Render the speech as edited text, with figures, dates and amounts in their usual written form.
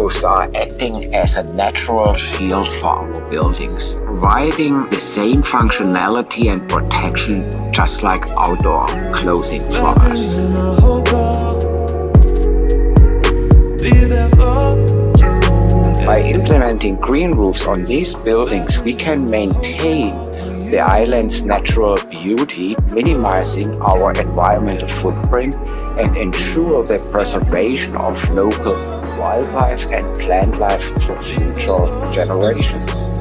Caicos are acting as a natural shield for our buildings, providing the same functionality and protection just like outdoor clothing for us. By implementing green roofs on these buildings, we can maintain the island's natural beauty, minimizing our environmental footprint and ensure the preservation of local wildlife and plant life for future generations.